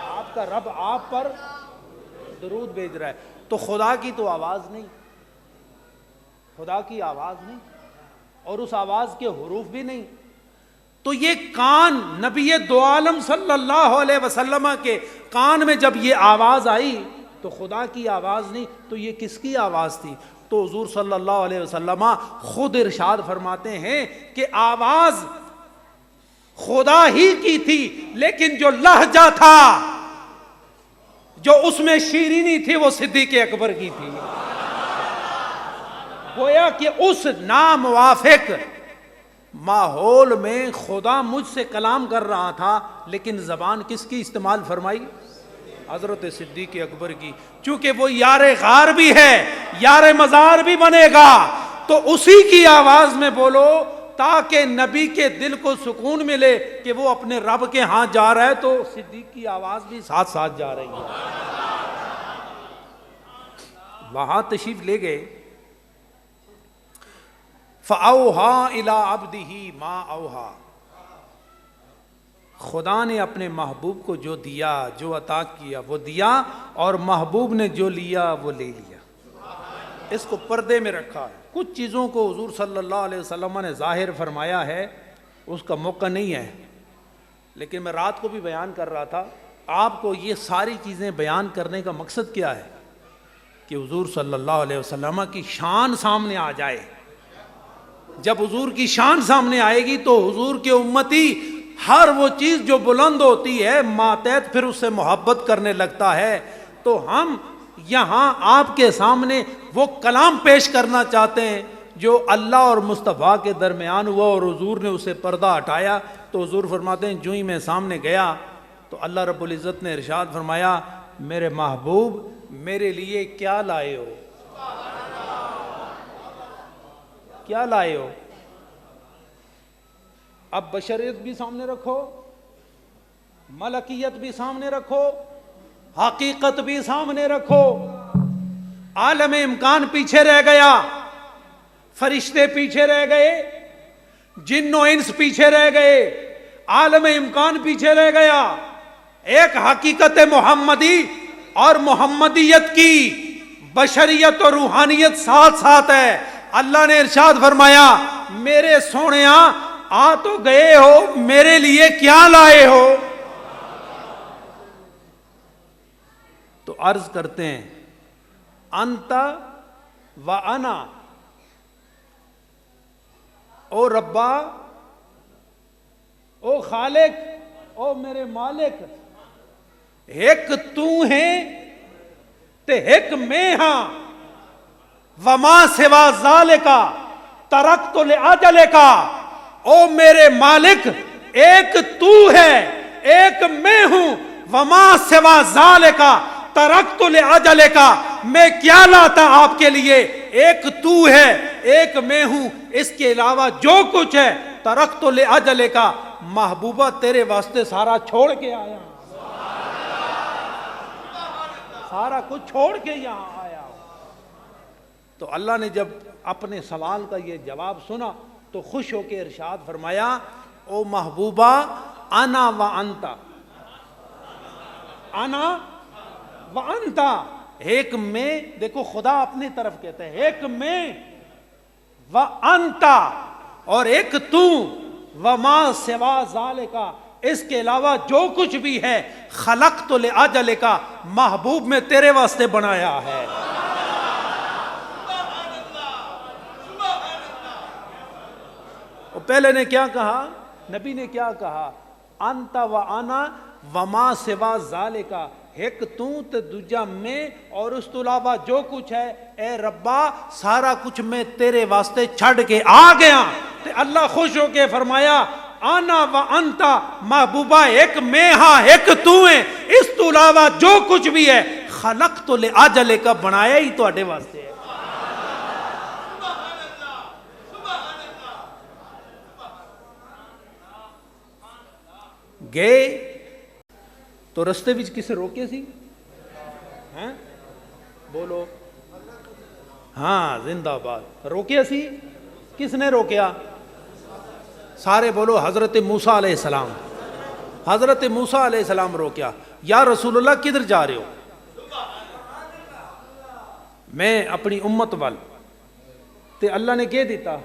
آپ کا رب آپ پر درود بھیج رہا ہے. تو خدا کی تو آواز نہیں، خدا کی آواز نہیں، اور اس آواز کے حروف بھی نہیں. تو یہ کان نبی دو عالم صلی اللہ علیہ وسلم کے کان میں جب یہ آواز آئی تو خدا کی آواز نہیں تو یہ کس کی آواز تھی؟ تو حضور صلی اللہ علیہ وسلم خود ارشاد فرماتے ہیں کہ آواز خدا ہی کی تھی، لیکن جو لہجہ تھا، جو اس میں شیرینی تھی، وہ صدیق اکبر کی تھی. گویا کہ اس ناموافق ماحول میں خدا مجھ سے کلام کر رہا تھا، لیکن زبان کس کی استعمال فرمائی؟ حضرت صدیق اکبر کی. چونکہ وہ یار غار بھی ہے، یار مزار بھی بنے گا، تو اسی کی آواز میں بولو تاکہ نبی کے دل کو سکون ملے کہ وہ اپنے رب کے ہاں جا رہا ہے، تو صدیق کی آواز بھی ساتھ ساتھ جا رہی ہے. وہاں تشریف لے گئے. فَأَوْحَا إِلَىٰ عَبْدِهِ مَا أَوْحَا. خدا نے اپنے محبوب کو جو دیا، جو عطا کیا وہ دیا، اور محبوب نے جو لیا وہ لے لیا. اس کو پردے میں رکھا ہے. کچھ چیزوں کو حضور صلی اللہ علیہ وسلم نے ظاہر فرمایا ہے، اس کا موقع نہیں ہے، لیکن میں رات کو بھی بیان کر رہا تھا. آپ کو یہ ساری چیزیں بیان کرنے کا مقصد کیا ہے؟ کہ حضور صلی اللہ علیہ وسلم کی شان سامنے آ جائے. جب حضور کی شان سامنے آئے گی تو حضور کے امتی ہر وہ چیز جو بلند ہوتی ہے ماتحت پھر اس سے محبت کرنے لگتا ہے. تو ہم یہاں آپ کے سامنے وہ کلام پیش کرنا چاہتے ہیں جو اللہ اور مصطفیٰ کے درمیان ہوا، اور حضور نے اسے پردہ ہٹایا. تو حضور فرماتے ہیں جو ہی میں سامنے گیا تو اللہ رب العزت نے ارشاد فرمایا میرے محبوب میرے لیے کیا لائے ہو؟ کیا لائے ہو؟ اب بشریت بھی سامنے رکھو، ملکیت بھی سامنے رکھو، حقیقت بھی سامنے رکھو. عالم امکان پیچھے رہ گیا، فرشتے پیچھے رہ گئے، جن و انس پیچھے رہ گئے، عالم امکان پیچھے رہ گیا. ایک حقیقت محمدی اور محمدیت کی بشریت اور روحانیت ساتھ ساتھ ہے. اللہ نے ارشاد فرمایا میرے سونیا آ تو گئے ہو، میرے لیے کیا لائے ہو؟ تو عرض کرتے ہیں انت و انا، او ربا، او خالق، او میرے مالک، ایک تو ہے تے ایک میں ہاں، وما سوا ذالکا ترکت لأجلکا. او میرے مالک ایک تو ہے ایک میں ہوں، وما سوا ذالکا ترکت لأجلکا. میں کیا لاتا آپ کے لیے؟ ایک تو ہے ایک میں ہوں، اس کے علاوہ جو کچھ ہے ترکت لأجلکا. محبوبہ تیرے واسطے سارا چھوڑ کے آیا، سارا کچھ چھوڑ کے یہاں آیا. تو اللہ نے جب اپنے سوال کا یہ جواب سنا تو خوش ہو کے ارشاد فرمایا او محبوبہ انا و انتا، انا و انتا، ایک میں. دیکھو خدا اپنی طرف کہتا ہے ایک میں و انتا، اور ایک تو، وما سوا ذالکا، اس کے علاوہ جو کچھ بھی ہے خلقت لأجلکا، محبوب میں تیرے واسطے بنایا ہے. پہلے نے کیا کہا؟ نبی نے کیا کہا؟ انت و انا وما سوا ذالکا، ایک تو تے دوجا میں، اور اس تو علاوہ جو کچھ ہے اے ربا سارا کچھ میں تیرے واسطے چھڑ کے آ گیا. تے اللہ خوش ہو کے فرمایا انا و انتا، محبوبہ ایک میں ہاں ایک تو ہے، اس تو علاوہ جو کچھ بھی ہے خلقت لأجلکا، بنایا ہی تواڈے واسطے ہے. گئے تو رستے وچ کسے روکے سی؟ ہیں بولو ہاں زندہ باد. روکیا سی؟ کس نے روکیا؟ سارے بولو حضرت موسیٰ علیہ السلام. حضرت موسیٰ علیہ السلام روکیا. یا رسول اللہ کدھر جا رہے ہو؟ میں اپنی امت وال تے اللہ نے کہہ دیتا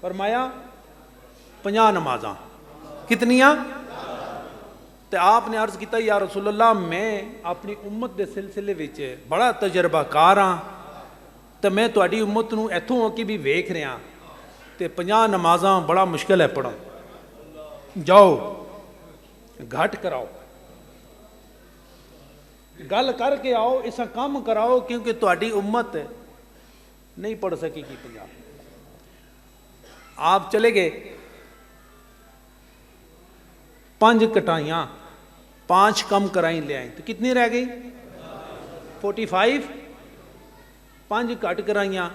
فرمایا 50 نمازاں کتنیاں؟ تے آپ نے عرض کیتا یا رسول اللہ میں اپنی امت دے سلسلے وچ بڑا تجربہ کار ہاں تے میں تہاڈی امت نوں ایتھوں ہو کے بھی ویکھ رہا تے 50 نمازاں بڑا مشکل ہے پڑھنا، جاؤ گھٹ کراؤ، گل کر کے آؤ، اسا کام کراؤ کیونکہ تہاڈی امت نہیں پڑھ سکے گی 50۔ آپ چلے گئے 5 کٹائیاں 5 کم کرائیں لے آئیں تو کتنی رہ گئی؟ 45۔ 5 کٹ کرائیاں،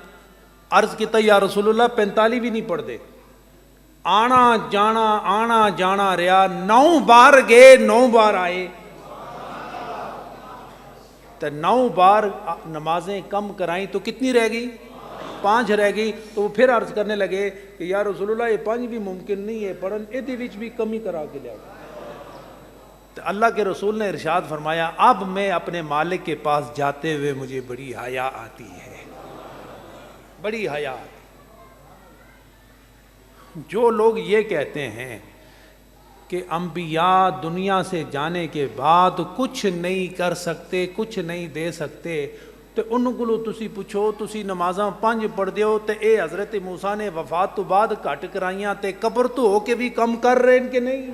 عرض کیتا یا رسول اللہ 45 بھی نہیں پڑھ دے، آنا جانا رہا، 9 بار گئے 9 بار آئے، تو 9 بار نمازیں کم کرائیں تو کتنی رہ گئی؟ 5 رہ گئی۔ تو وہ پھر عرض کرنے لگے کہ یا رسول اللہ یہ 5 بھی ممکن نہیں ہے پڑھن، ایدی وچ بھی کمی کرا کے لیا۔ تو اللہ کے رسول نے ارشاد فرمایا اب میں اپنے مالک کے پاس جاتے ہوئے مجھے بڑی حیا آتی ہے، بڑی حیا۔ جو لوگ یہ کہتے ہیں کہ انبیاء دنیا سے جانے کے بعد کچھ نہیں کر سکتے، کچھ نہیں دے سکتے، تو ان کو تسی پوچھو تسی نمازاں 5 پڑھ دیو تے اے حضرت موسیٰ نے وفات تو بعد گھٹ کرائیاں تے قبر تو ہو کے بھی کم کر رہے ہیں کہ نہیں؟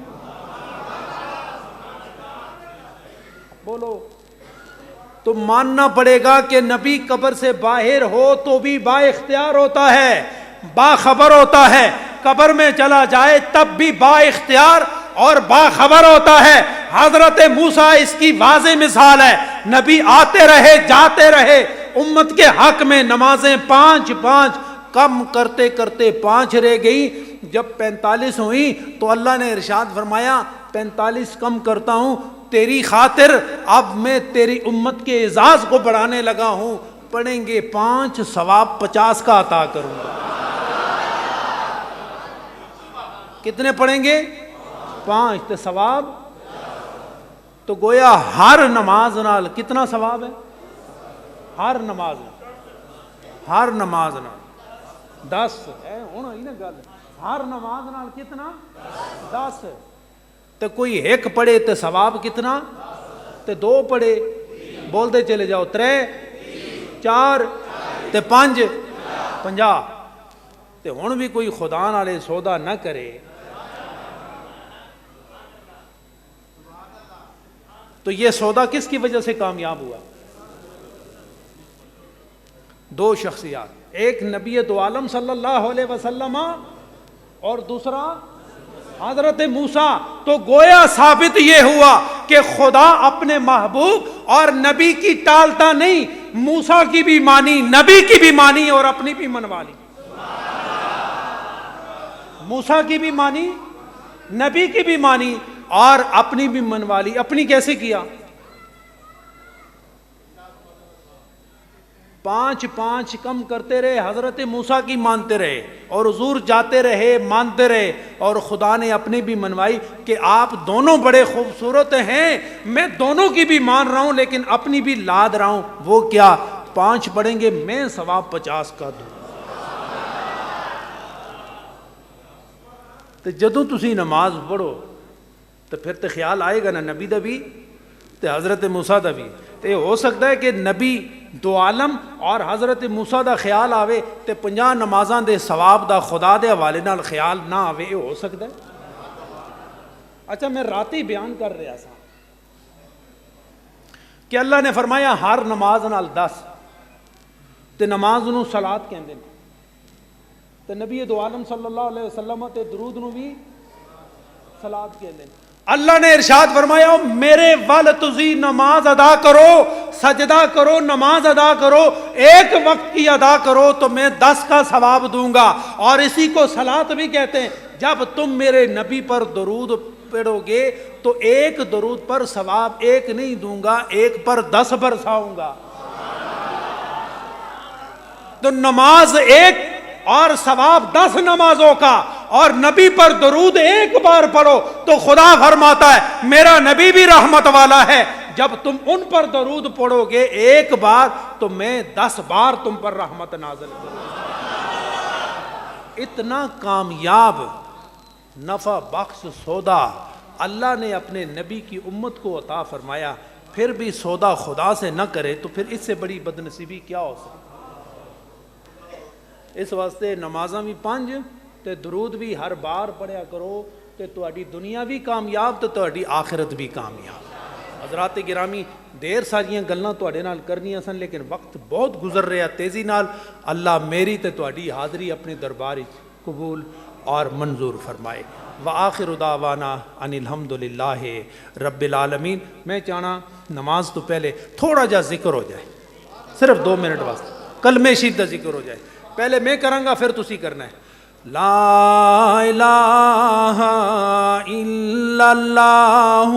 بولو۔ تو ماننا پڑے گا کہ نبی قبر سے باہر ہو تو بھی با اختیار ہوتا ہے، باخبر ہوتا ہے، قبر میں چلا جائے تب بھی با اختیار اور باخبر ہوتا ہے۔ حضرت موسیٰ اس کی واضح مثال ہے، نبی آتے رہے جاتے رہے، امت کے حق میں نمازیں 5 کم کرتے کرتے 5 رہ گئی، جب 45 ہوئی تو اللہ نے ارشاد فرمایا 45 کم کرتا ہوں تیری خاطر، اب میں تیری امت کے اعزاز کو بڑھانے لگا ہوں، پڑھیں گے 5 ثواب 50 کا عطا کروں گا۔ کتنے پڑھیں گے؟ 5 تو ثواب، تو گویا ہر نماز نال کتنا ثواب ہے؟ ہر نماز نال 10 ہے ہونا ہی نا گل، ہر نماز نال کتنا؟ 10۔ تو کوئی ایک پڑھے تو ثواب کتنا؟ تو 2 پڑھے، بولتے چلے جاؤ، 3 4 تے 5 50۔ تے ہن بھی کوئی خدا نالے سودا نہ کرے تو یہ سودا کس کی وجہ سے کامیاب ہوا؟ 2 شخصیات، ایک نبی دو عالم صلی اللہ علیہ وسلم اور دوسرا حضرت موسیٰ۔ تو گویا ثابت یہ ہوا کہ خدا اپنے محبوب اور نبی کی ٹالتا نہیں، موسیٰ کی بھی مانی، نبی کی بھی مانی اور اپنی بھی منوا لی۔ موسیٰ کی بھی مانی، نبی کی بھی مانی اور اپنی بھی منوا لی۔ اپنی کیسے کیا؟ 5 کم کرتے رہے، حضرت موسیٰ کی مانتے رہے اور حضور جاتے رہے مانتے رہے، اور خدا نے اپنی بھی منوائی کہ آپ دونوں بڑے خوبصورت ہیں، میں دونوں کی بھی مان رہا ہوں لیکن اپنی بھی لاد رہا ہوں۔ وہ کیا؟ 5 پڑھیں گے میں ثواب 50 کا دوں۔ تو جدوں تسی نماز پڑھو تو پھر تو خیال آئے گا نا نبی دا بھی تے حضرت موسیٰ دا بھی۔ تو یہ ہو سکتا ہے کہ نبی دو عالم اور حضرت موسیٰ دا خیال آوے تے 50 نمازاں دے ثواب دا خدا دے حوالے نال خیال نہ آوے، یہ ہو سکتا ہے۔ اچھا میں راتی بیان کر رہا سا کہ اللہ نے فرمایا ہر نماز نال 10 تے نماز نو صلات کہندے نے، تے نبی دو عالم صلی اللہ علیہ وسلم تے درود نو بھی صلات کہندے نے۔ اللہ نے ارشاد فرمایا میرے ول تسی نماز ادا کرو، سجدہ کرو، نماز ادا کرو، ایک وقت کی ادا کرو تو میں 10 کا ثواب دوں گا۔ اور اسی کو صلات بھی کہتے ہیں۔ جب تم میرے نبی پر درود پڑھو گے تو ایک درود پر ثواب 1 نہیں دوں گا، 1 پر 10 برساؤں گا۔ تو نماز 1 اور ثواب 10 نمازوں کا، اور نبی پر درود 1 بار پڑھو تو خدا فرماتا ہے میرا نبی بھی رحمت والا ہے، جب تم ان پر درود پڑھو گے 1 بار تو میں 10 بار تم پر رحمت نازل کروں گا۔ اتنا کامیاب نفع بخش سودا اللہ نے اپنے نبی کی امت کو عطا فرمایا، پھر بھی سودا خدا سے نہ کرے تو پھر اس سے بڑی بدنصیبی کیا ہو سکتی؟ اس واسطے نمازاں بھی 5 تے درود بھی ہر بار پڑھیا کرو تے تہاڈی دنیا بھی کامیاب تے تہاڈی آخرت بھی کامیاب۔ حضرات گرامی، دیر ساریاں گلاں تہاڈے نال کرنیاں سن لیکن وقت بہت گزر رہا تیزی نال۔ اللہ میری تے تہاڈی حاضری اپنے دربار وچ قبول اور منظور فرمائے۔ وآخر دعوانا ان الحمدللہ رب العالمین۔ میں چاہنا نماز تو پہلے تھوڑا جا ذکر ہو جائے، صرف 2 منٹ واسطے کلمہ شریف دا ذکر ہو جائے۔ پہلے میں کروں گا پھر تسی کرنا ہے۔ لا الہ الا اللہ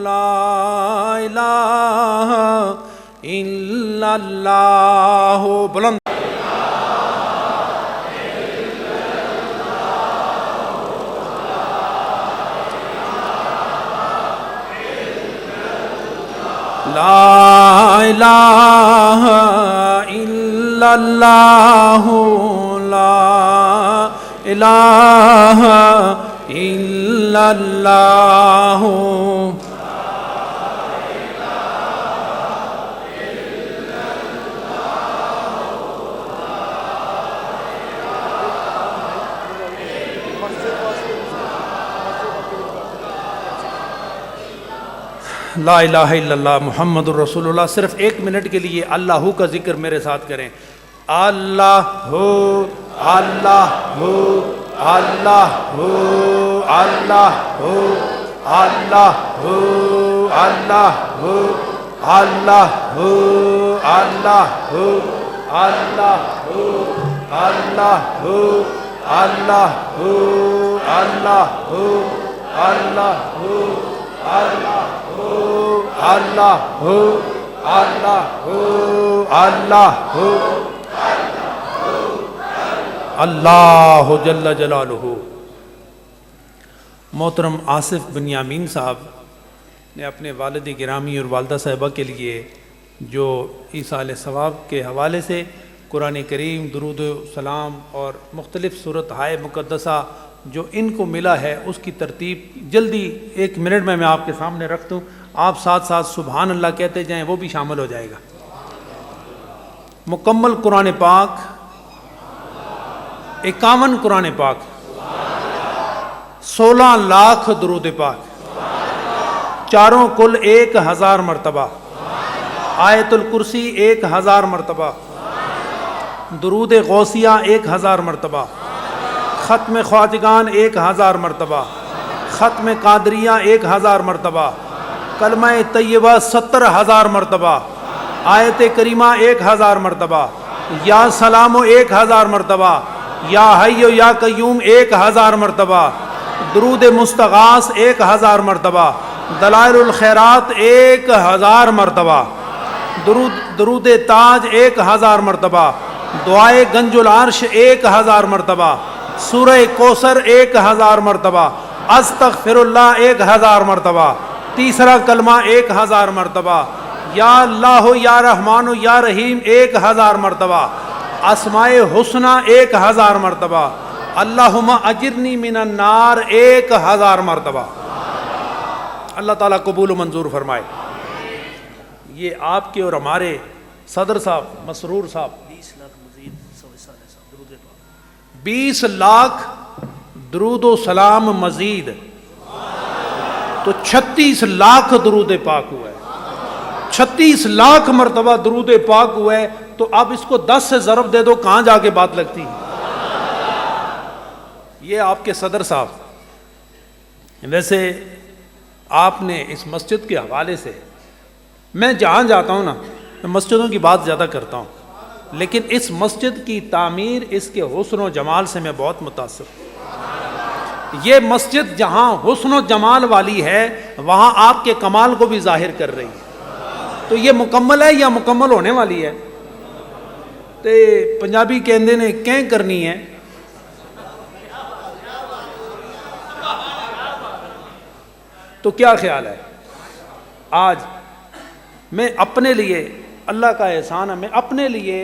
لا الہ الا اللہ، بلند لا الہ الا اللہ لا الہ الا اللہ۔ لا الہ الا اللہ محمد الرسول اللہ۔ صرف 1 منٹ کے لیے اللہ کا ذکر میرے ساتھ کریں۔ اللہ ہو اللہ ہو اللہ ہو اللہ ہو اللہ ہو اللہ ہو اللہ ہو اللہ ہو اللہ ہو اللہ ہو اللہ ہو اللہ ہو اللہ ہو اللہ ہو اللہ ہو اللہ ہو اللہ ہو اللہ جل جلالہ۔ محترم آصف بنیامین صاحب نے اپنے والد گرامی اور والدہ صاحبہ کے لیے جو ایصال ثواب کے حوالے سے قرآن کریم، درود و سلام اور مختلف صورتہائے مقدسہ جو ان کو ملا ہے اس کی ترتیب جلدی 1 منٹ میں آپ کے سامنے رکھ دوں۔ آپ ساتھ ساتھ سبحان اللہ کہتے جائیں، وہ بھی شامل ہو جائے گا۔ مکمل قرآن پاک 51 قرآن پاک، 16 لاکھ درود پاک، چاروں کل 1000 مرتبہ، آیت الکرسی 1000 مرتبہ، درود غوثیہ 1000 مرتبہ، ختم خواجگان 1000 مرتبہ، ختم قادریہ 1000 مرتبہ، کلمہ طیبہ 70000 مرتبہ، آیت کریمہ 1000 مرتبہ، یا سلام 1000 مرتبہ، یا حی یا قیوم 1000 مرتبہ، درود مستغاث 1000 مرتبہ، دلائل الخیرات 1000 مرتبہ، درود تاج 1000 مرتبہ، دعائے گنج العرش 1000 مرتبہ، سورہ کوثر 1000 مرتبہ، استغفر اللہ 1000 مرتبہ، تیسرا کلمہ 1000 مرتبہ، یا اللہ یا رحمان یا رحیم 1000 مرتبہ، اسماء حسنہ 1000 مرتبہ، اللہم اجرنی من النار 1000 مرتبہ۔ اللہ تعالیٰ قبول و منظور فرمائے۔ یہ آپ کے اور ہمارے صدر صاحب مسرور صاحب 20 لاکھ درود و سلام مزید، تو 36 لاکھ درود پاک ہوا ہے، 36 لاکھ مرتبہ درود پاک ہوا ہے۔ تو اب اس کو 10 سے ضرب دے دو، کہاں جا کے بات لگتی ہے؟ یہ آپ کے صدر صاحب۔ ویسے آپ نے اس مسجد کے حوالے سے، میں جہاں جاتا ہوں نا میں مسجدوں کی بات زیادہ کرتا ہوں، لیکن اس مسجد کی تعمیر، اس کے حسن و جمال سے میں بہت متاثر ہوں۔ یہ مسجد جہاں حسن و جمال والی ہے وہاں آپ کے کمال کو بھی ظاہر کر رہی ہے۔ تو یہ مکمل ہے یا مکمل ہونے والی ہے؟ تے پنجابی کہندے نے کہیں کرنی ہے۔ تو کیا خیال ہے؟ آج میں اپنے لیے، اللہ کا احسان ہے، میں اپنے لیے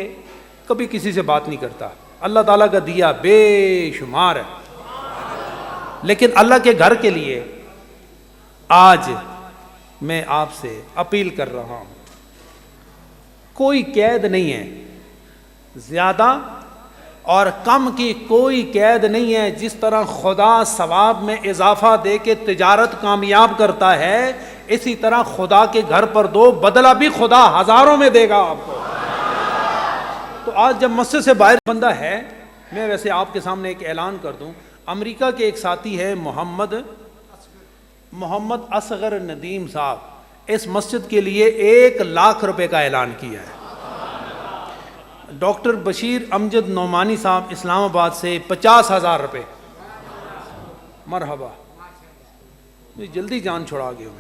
کبھی کسی سے بات نہیں کرتا، اللہ تعالیٰ کا دیا بے شمار ہے، لیکن اللہ کے گھر کے لیے آج میں آپ سے اپیل کر رہا ہوں، کوئی قید نہیں ہے، زیادہ اور کم کی کوئی قید نہیں ہے۔ جس طرح خدا ثواب میں اضافہ دے کے تجارت کامیاب کرتا ہے، اسی طرح خدا کے گھر پر دو، بدلہ بھی خدا ہزاروں میں دے گا آپ کو۔ تو آج جب مسجد سے باہر بندہ ہے، میں ویسے آپ کے سامنے ایک اعلان کر دوں، امریکہ کے ایک ساتھی ہے محمد اصغر ندیم صاحب، اس مسجد کے لیے 1,00,000 روپے کا اعلان کیا ہے۔ ڈاکٹر بشیر امجد نعمانی صاحب اسلام آباد سے 50,000 روپے۔ مرحبا، جلدی جان چھوڑا گئے ہو۔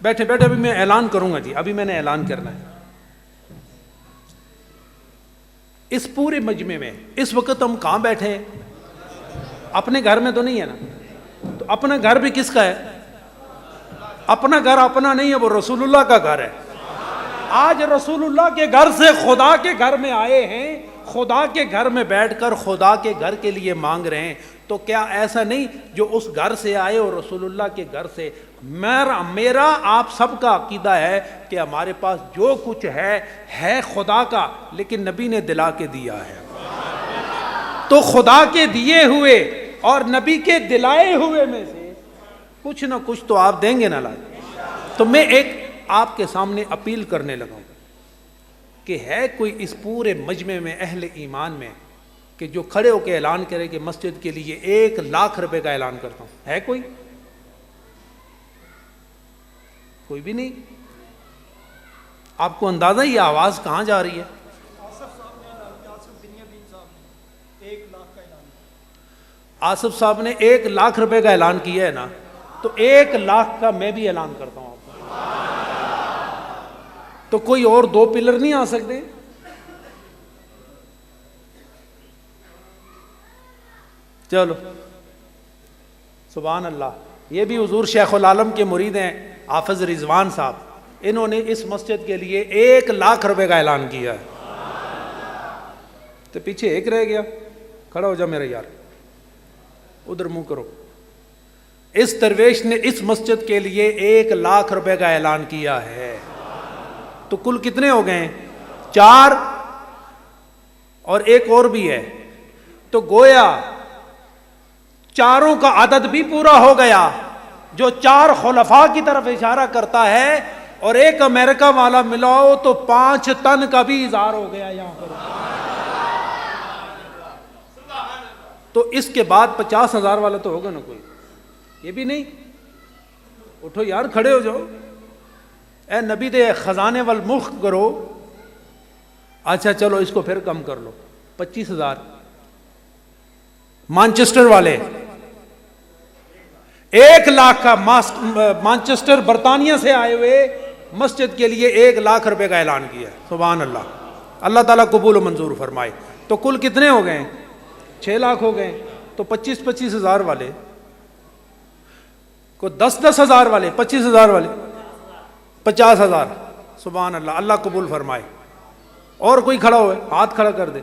بیٹھے بیٹھے ابھی میں اعلان کروں گا جی، ابھی میں نے اعلان کرنا ہے۔ اس پورے مجمع میں اس وقت ہم کہاں بیٹھے ہیں؟ اپنے گھر میں تو نہیں ہے نا؟ تو اپنا گھر بھی کس کا ہے؟ اپنا گھر اپنا نہیں ہے، وہ رسول اللہ کا گھر ہے۔ آج رسول اللہ کے گھر سے خدا کے گھر میں آئے ہیں، خدا کے گھر میں بیٹھ کر خدا کے گھر کے لیے مانگ رہے ہیں، تو کیا ایسا نہیں جو اس گھر سے آئے اور رسول اللہ کے گھر سے؟ میرا آپ سب کا عقیدہ ہے کہ ہمارے پاس جو کچھ ہے خدا کا، لیکن نبی نے دلا کے دیا ہے۔ تو خدا کے دیے ہوئے اور نبی کے دلائے ہوئے میں سے کچھ نہ کچھ تو آپ دیں گے نا لاج۔ تو میں ایک آپ کے سامنے اپیل کرنے لگا ہوں کہ ہے کوئی اس پورے مجمع میں اہل ایمان میں کہ جو کھڑے ہو کے اعلان کرے کہ مسجد کے لیے 1,00,000 روپے کا اعلان کرتا ہوں؟ ہے کوئی؟ کوئی بھی نہیں؟ آپ کو اندازہ یہ آواز کہاں جا رہی ہے؟ آصف صاحب نے 1,00,000 روپے کا اعلان کیا ہے نا، تو 1,00,000 کا میں بھی اعلان کرتا ہوں آپ کو۔ تو کوئی اور 2 پلر نہیں آ سکتے؟ چلو سبحان اللہ۔ یہ بھی حضور شیخ العالم کے مرید ہیں حافظ رضوان صاحب، انہوں نے اس مسجد کے لیے 1,00,000 روپے کا اعلان کیا ہے۔ تو پیچھے ایک رہ گیا، کھڑا ہو جا میرا یار، ادھر منہ کرو۔ اس درویش نے اس مسجد کے لیے 1,00,000 روپے کا اعلان کیا ہے۔ تو کل کتنے ہو گئے؟ 4، اور ایک اور بھی ہے، تو گویا 4 کا عدد بھی پورا ہو گیا، جو 4 خلفاء کی طرف اشارہ کرتا ہے، اور ایک امریکہ والا ملاؤ تو 5 طن کا بھی اظہار ہو گیا یہاں پر۔ تو اس کے بعد 50,000 والا تو ہوگا نا کوئی؟ یہ بھی نہیں؟ اٹھو یار، کھڑے ہو جاؤ۔ اے نبی دے خزانے والملک کرو۔ اچھا چلو اس کو پھر کم کر لو، 25,000۔ مانچسٹر والے 1,00,000 کا مانچسٹر برطانیہ سے آئے ہوئے مسجد کے لیے 1,00,000 روپے کا اعلان کیا ہے۔ سبحان اللہ، اللہ تعالیٰ قبول و منظور فرمائے۔ تو کل کتنے ہو گئے؟ 6,00,000 ہو گئے۔ تو 25,000 والے کو 10,000 والے، 25,000 والے 50,000۔ سبحان اللہ، اللہ قبول فرمائے۔ اور کوئی کھڑا ہوئے ہاتھ کھڑا کر دے۔